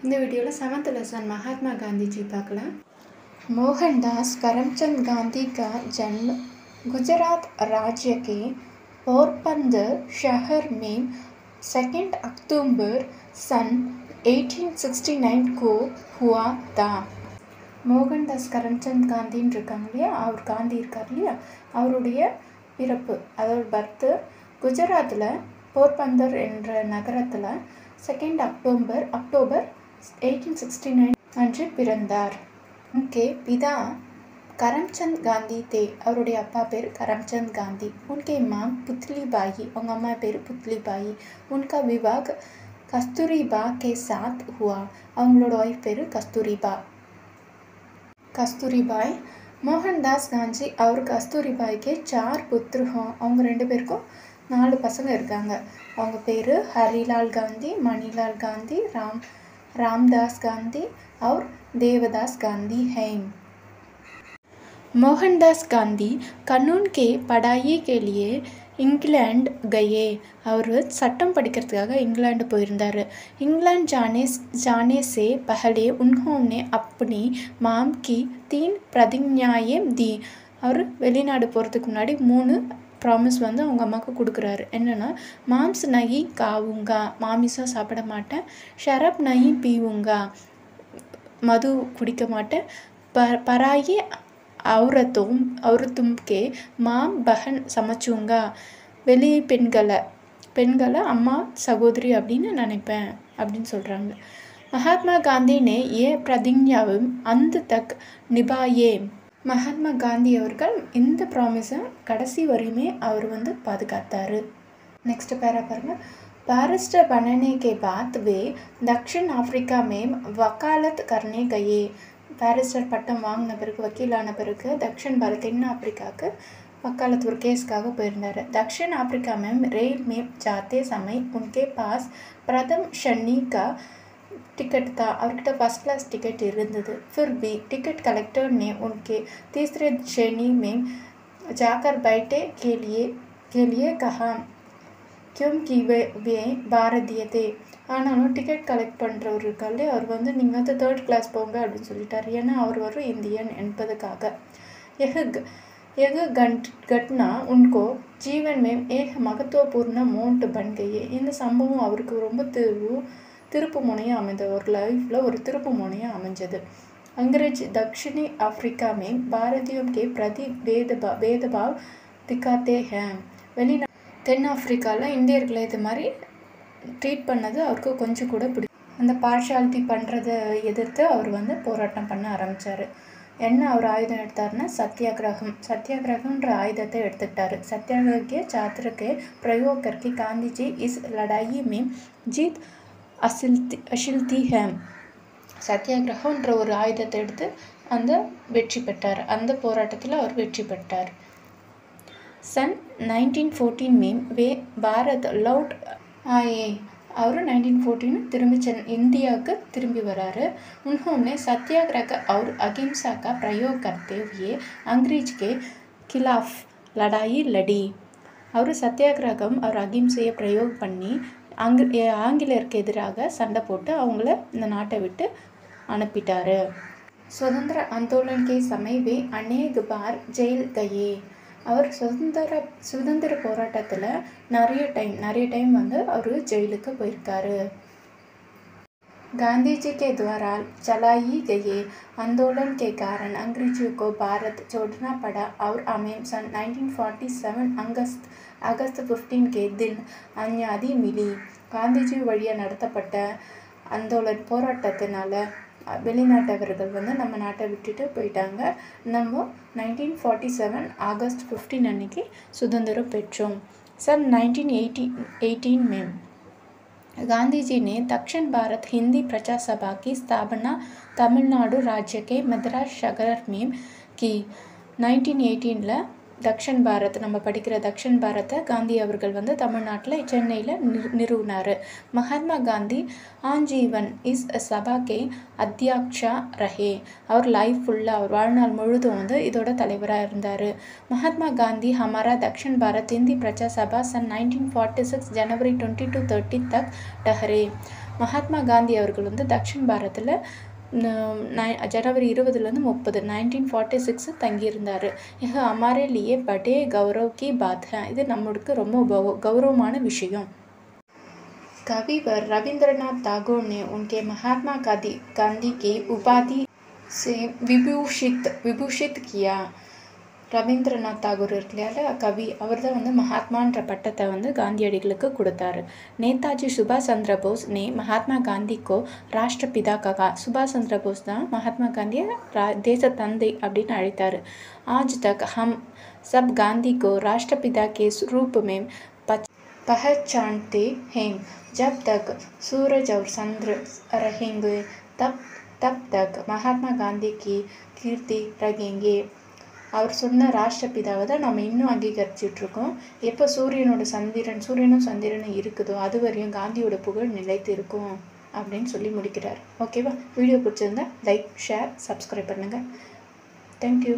இந்த வீடியோவில் 7th lesson Mahatma Gandhi ji பார்க்கலாம். मोहनदास करमचंद गांधी का जन्म गुजरात राज्य के पोरबंदर शहर में 2 अक्टूबर सन 1869 को हुआ था. மோகன்தாஸ் கரம்சந்த் காந்தின்னு இருக்காங்க இல்லையா, அவர் காந்தி இருக்கார் இல்லையா, அவருடைய பிறப்பு அதாவது பர்த்து குஜராத்தில் போர்பந்தர் என்ற நகரத்தில் 2 अक्टूबर 1869 அன்று பிறந்தார். उनके पिता करमचंद गांधी थे. அவருடைய அப்பா பேர் करमचंद गांधी. उनके माँ पुतलीबाई, அவங்க அம்மா பேர் पुतलीबाई. उनका विवाह कस्तूरीबा के साथ हुआ. அவங்களோட ஒய்ஃப் பேர் कस्तूरीबाई. मोहनदास गांधी और कस्तूरीबाई के 4 पुत्र हैं. அவங்க ரெண்டு பேருக்கும் 4 பசங்க இருக்காங்க. அவங்க பேர் हरीलाल गांधी, मणिलाल गांधी, रामदास गांधी और देवदास गांधी हैं. मोहनदास गांधी कानून के पढ़ाई के लिए इंग्लैंड गए. அவர் சட்டம் படிக்கிறதுக்காக இங்கிலாந்து போயிருந்தார். इंग्लैंड जाने से पहले उन्होंने अपनी मां की 3 प्रतिज्ञाएं दी. அவர் வெளிநாடு போகிறதுக்கு முன்னாடி 3 ப்ராமிஸ் வந்து அவங்க அம்மாவுக்கு கொடுக்குறாரு. என்னென்னா, மாம்ஸ் நகி காவுங்கா, மாமிசம் சாப்பிட மாட்டேன். ஷரப் நகி பீவுங்கா, மது குடிக்க மாட்டேன். பராயி औरतुम के माँ बहन समझूंगा, வெளி பெண்களை அம்மா சகோதரி அப்படின்னு நினைப்பேன் அப்படின்னு சொல்கிறாங்க. महात्मा गांधी ने ये प्रतिज्ञाएं अंत तक निभाए. மகாத்மா காந்தி அவர்கள் இந்த ப்ராமிஸை கடைசி வரையுமே அவர் வந்து பாதுகாத்தார். नेक्स्ट पैरा பாருங்க. बैरिस्टर बनने के बाद वे दक्षिण अफ्रीका में वकालत करने गए. बैरिस्टर பட்டம் வாங்கின பிறகு, வக்கீலான பிறகு दक्षिण भारत தென் ஆப்பிரிக்காவுக்கு वकालत ஒரு கேஸ்க்காக போயிருந்தார். दक्षिण अफ्रीका में रेल में जाते समय उनके पास प्रथम श्रेणी का टिकट था. அவர்கிட்ட फर्स्ट क्लास टिकट இருந்தது. फिर भी टिकट कलेक्टर ने उनके तीसरे श्रेणी में जाकर बैठे के लिए कहा क्योंकि वे भारतीय थे. ஆனாலும் டிக்கெட் கலெக்ட் பண்ணுறவர் இருக்காலே, அவர் வந்து நீங்கள் வந்து 3rd கிளாஸ் போங்க அப்படின்னு சொல்லிட்டார். ஏன்னா அவர் ஒரு இந்தியன் என்பதுக்காக. यह घटना उनको जीवन में एक महत्वपूर्ण मोड़ बन गई. இந்த சம்பவம் அவருக்கு ரொம்ப திருப்பு முனையாக அமைந்தது. ஒரு லைஃப்பில் ஒரு திருப்பு முனையாக அமைஞ்சது. अंग्रेज दक्षिणी अफ्रीका में भारतीयों के प्रति भेदभाव दिखाते हैं. வெளிநாடு தென் ஆஃப்ரிக்காவில் இந்தியர்களை இது மாதிரி ட்ரீட் பண்ணது அவருக்கு கொஞ்சம் கூட அந்த பார்ஷாலிட்டி பண்ணுறதை எதிர்த்து அவர் வந்து போராட்டம் பண்ண ஆரம்பித்தார். என்ன அவர் ஆயுதம் எடுத்தார்னா சத்தியாகிரகம்ன்ற ஆயுதத்தை எடுத்துக்கிட்டாரு. सत्याग्रह के छात्र के प्रयोग करके गांधी जी इस लड़ाई में जीत அசில்தி ஹேம். சத்தியாகிரகம்ன்ற ஒரு ஆயுதத்தை எடுத்து வெற்றி பெற்றார். அந்த போராட்டத்தில் அவர் வெற்றி பெற்றார். सन 1914 में वे भारत लौट आए. அவர் 1914 திரும்பி இந்தியாவுக்கு திரும்பி வராரு. उन्होंने सत्याग्रह और अहिंसा का प्रयोग करते हुए अंग्रेज के खिलाफ लड़ाई लड़ी. அவர் சத்தியாகிரகம் और அகிம்சையை பிரயோக் பண்ணி ஆங்கிலேயருக்கு எதிராக சண்டை போட்டு அவங்கள இந்த நாட்டை விட்டு அனுப்பிட்டாரு. சுதந்திர आंदोलन के समय वे अनेक बार जेल गए. அவர் சுதந்திர போராட்டத்தில் நிறைய டைம் வந்து அவர் ஜெயிலுக்கு போயிருக்காரு. गांधी जी के द्वारा चलाई गए आंदोलन के कारण अंग्रेजों को भारत छोड़ना पड़ा और हमें सन 1947 अगस्त 15 के दिन आज़ादी मिली. காந்திஜி வழியாக நடத்தப்பட்ட ஆந்தோலன் போராட்டத்தினால வெளிநாட்டவர்கள் வந்து நம்ம நாட்டை விட்டுட்டு போயிட்டாங்க. நம்ம 1947 ஆகஸ்ட் 15 அன்னைக்கு சுதந்திரம் பெற்றோம். सन 1918 में गांधी जी ने दक्षिण भारत हिंदी प्रचार सभा की स्थापना तमिलनाडु राज्य के मद्रास शहर में की. 1918 दक्षिण भारत நம்ம படிக்கிற दक्षिण भारत गांधी அவர்கள் வந்து தமிழ்நாட்டில் சென்னையில் நிறுவினார். महात्मा गांधी आजीवन इस सभा के अध्यक्षा रहे. அவர் லைஃப் ஃபுல்லாக அவர் வாழ்நாள் முழுதும் வந்து இதோட தலைவராக இருந்தார். महात्मा गांधी हमारा दक्षिण भारत हिंदी प्रचार सभा सन 1946 जनवरी 20 to 30 तक ठहरे. மகாத்மா காந்தி அவர்கள் வந்து தக்ஷின் பாரத்தில் जनवरी 20 30 1946 தங்கியிருந்தார். यह हमारे लिए बड़े गौरव की बात है. இது நம்மளுக்கு ரொம்ப கௌரவமான விஷயம். कविवर रविंद्रनाथ टैगोर ने उनके महात्मा गांधी की उपाधि से विभूषित किया. ரவீந்திரநாத் தாகூர் இருக்கலையால கவி அவர் தான் வந்து மகாத்மான்ற பட்டத்தை வந்து காந்தியடிகளுக்கு கொடுத்தாரு. நேதாஜி சுபாஷ் சந்திர போஸ் ने महात्मा गांधी को राष्ट्रपिता कहा. சுபாஷ் சந்திர போஸ் தான் மகாத்மா காந்தியை தேச தந்தை அப்படின்னு அழைத்தார். आज तक हम सब गांधी को राष्ट्रपिता के रूप में पहचानते हैं. जब तक सूरज और चंद्र रहेंगे तब तक महात्मा गांधी की कीर्ति रहेंगे. அவர் சொன்ன ராஷ்டிரபிதாவை தான் நம்ம இன்னும் அங்கீகரிச்சிட்ருக்கோம். எப்போ சூரியனும் சந்திரனும் இருக்குதோ அது வரையும் காந்தியோட புகழ் நிலைத்து இருக்கும் அப்படின்னு சொல்லி முடிக்கிறார். ஓகேவா? வீடியோ பிடிச்சிருந்தா லைக், ஷேர், சப்ஸ்கிரைப் பண்ணுங்கள். தேங்க்யூ.